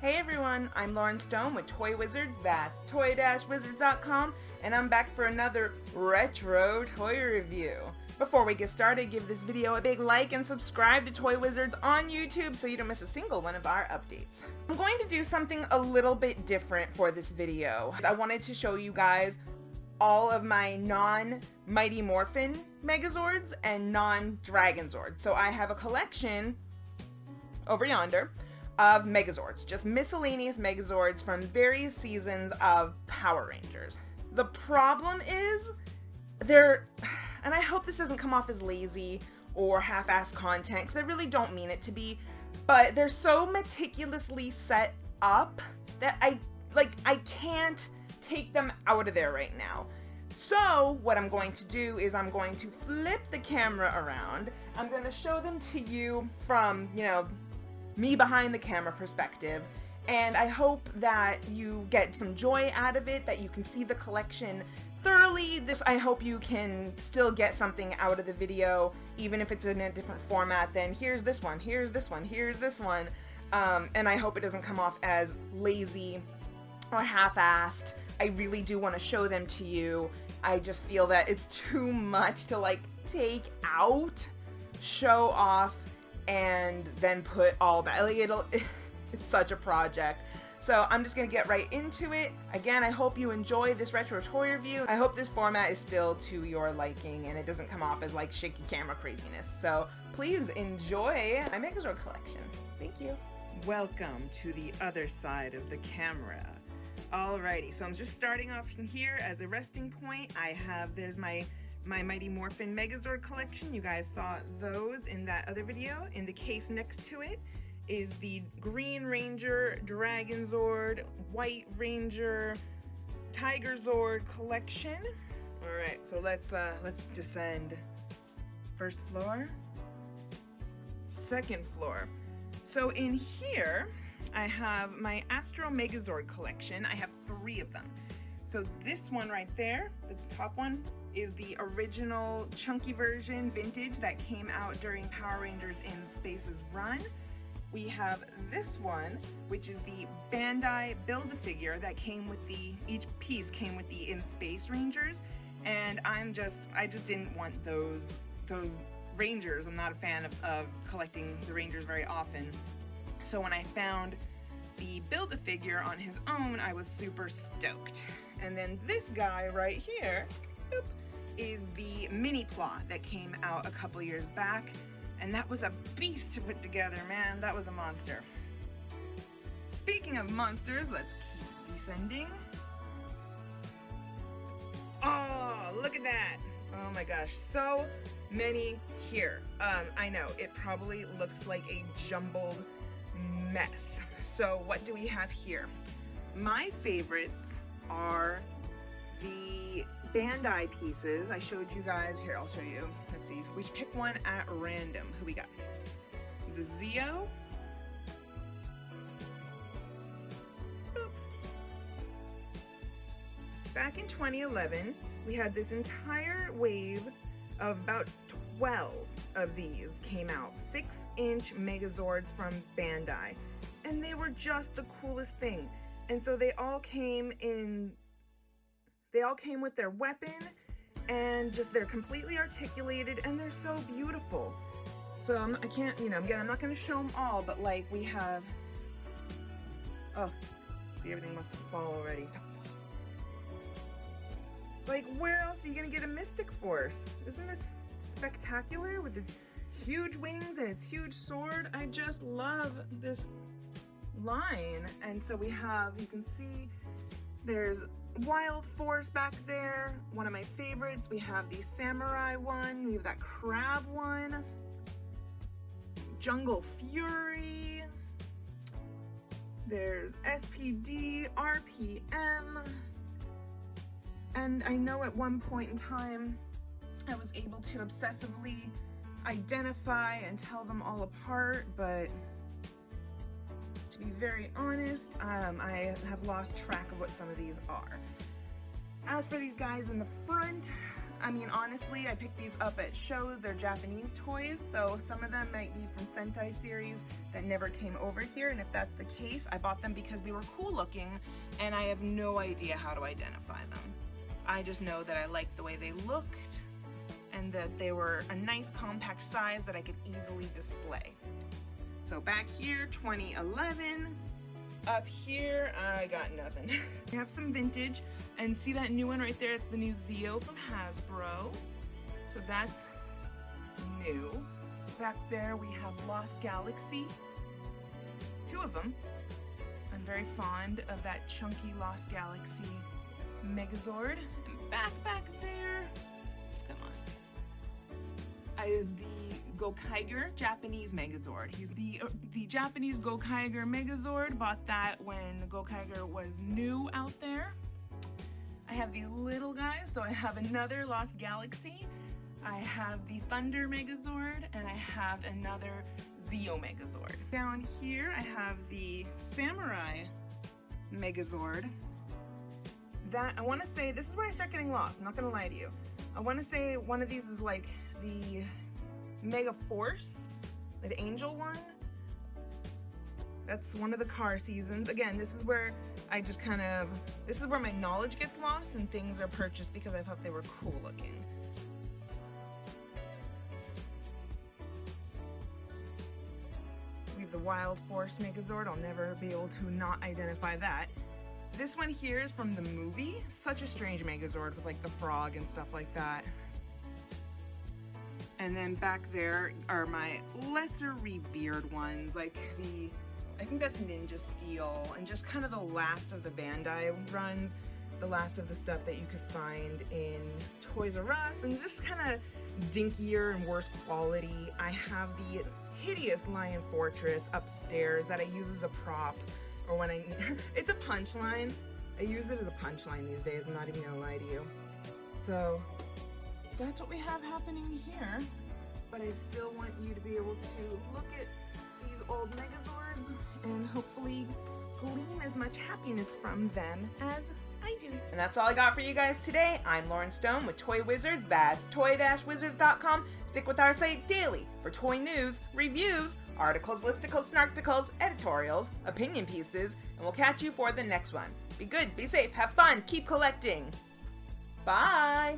Hey everyone, I'm Loryn Stone with Toy Wizards, that's toy-wizards.com, and I'm back for another retro toy review. Before we get started, give this video a big like and subscribe to Toy Wizards on YouTube so you don't miss a single one of our updates. I'm going to do something a little bit different for this video. I wanted to show you guys all of my non-Mighty Morphin Megazords and non-Dragonzord. So I have a collection over yonder of Megazords, just miscellaneous Megazords from various seasons of Power Rangers. The problem is, and I hope this doesn't come off as lazy or half-assed content, because I really don't mean it to be, but they're so meticulously set up that I can't take them out of there right now. So what I'm going to do is I'm going to flip the camera around. I'm going to show them to you from, me behind the camera perspective, and I hope that you get some joy out of it, that you can see the collection thoroughly. I hope you can still get something out of the video, even if it's in a different format than here's this one, here's this one, here's this one, and I hope it doesn't come off as lazy or half-assed. I really do want to show them to you. I just feel that it's too much to take out, show off, and then put all back. It's such a project. So I'm just gonna get right into it. Again, I hope you enjoy this retro toy review. I hope this format is still to your liking and it doesn't come off as shaky camera craziness. So please enjoy my Megazord collection. Thank you. Welcome to the other side of the camera. Alrighty, so I'm just starting off in here as a resting point. There's my Mighty Morphin Megazord collection. You guys saw those in that other video. In the case next to it is the Green Ranger, Dragonzord, White Ranger, Tigerzord collection. Alright, so let's descend. First floor, second floor. So in here I have my Astro Megazord collection. I have 3 of them. So this one right there, the top one, is the original chunky version vintage that came out during Power Rangers in Space's run. We have this one, which is the Bandai Build-A-Figure that came with each piece came with the In Space Rangers, and I just didn't want those Rangers. I'm not a fan of collecting the Rangers very often. So when I found the Build-A-Figure on his own, I was super stoked. And then this guy right here, is the mini plot that came out a couple years back, and that was a beast to put together, man. That was a monster. Speaking of monsters, let's keep descending. Oh, look at that. Oh my gosh, so many here. I know, it probably looks like a jumbled mess. So what do we have here? My favorites are the Bandai pieces. I showed you guys, here I'll show you. Let's see, we should pick one at random. Who we got? This is Zeo. Boop. Back in 2011, we had this entire wave of about 12 of these came out. 6-inch Megazords from Bandai. And they were just the coolest thing. And so they all came with their weapon, and they're completely articulated, and they're so beautiful. So I'm not going to show them all, but we have, oh, see, everything must have fallen already. Where else are you going to get a Mystic Force? Isn't this spectacular with its huge wings and its huge sword? I just love this line. And so we have, you can see there's Wild Force back there, one of my favorites. We have the Samurai one, we have that Crab one, Jungle Fury, there's SPD, RPM, and I know at one point in time I was able to obsessively identify and tell them all apart, but to be very honest, I have lost track of what some of these are. As for these guys in the front, I mean, honestly, I picked these up at shows. They're Japanese toys, so some of them might be from Sentai series that never came over here, and if that's the case, I bought them because they were cool looking, and I have no idea how to identify them. I just know that I liked the way they looked, and that they were a nice compact size that I could easily display. So back here, 2011. Up here, I got nothing. We have some vintage, and see that new one right there? It's the new Zeo from Hasbro. So that's new. Back there we have Lost Galaxy. 2 of them. I'm very fond of that chunky Lost Galaxy Megazord. And back there, come on, is the Gokaiger Japanese Megazord. He's the Japanese Gokaiger Megazord. Bought that when Gokaiger was new out there. I have these little guys, so I have another Lost Galaxy. I have the Thunder Megazord, and I have another Zeo Megazord. Down here, I have the Samurai Megazord. That, I want to say, this is where I start getting lost, I'm not going to lie to you. I want to say one of these is like the Mega Force, the Angel one. That's one of the car seasons. Again, this is where I just this is where my knowledge gets lost and things are purchased because I thought they were cool looking. We have the Wild Force Megazord. I'll never be able to not identify that. This one here is from the movie. Such a strange Megazord with like the frog and stuff like that. And then back there are my lesser revered ones, like I think that's Ninja Steel, and just kind of the last of the Bandai runs, the last of the stuff that you could find in Toys R Us, and just kind of dinkier and worse quality. I have the hideous Lion Fortress upstairs that I use as a prop, or when it's a punchline. I use it as a punchline these days, I'm not even gonna lie to you. So that's what we have happening here, but I still want you to be able to look at these old Megazords and hopefully glean as much happiness from them as I do. And that's all I got for you guys today. I'm Loryn Stone with Toy Wizards. That's toy-wizards.com. Stick with our site daily for toy news, reviews, articles, listicles, snarkticles, editorials, opinion pieces, and we'll catch you for the next one. Be good, be safe, have fun, keep collecting. Bye!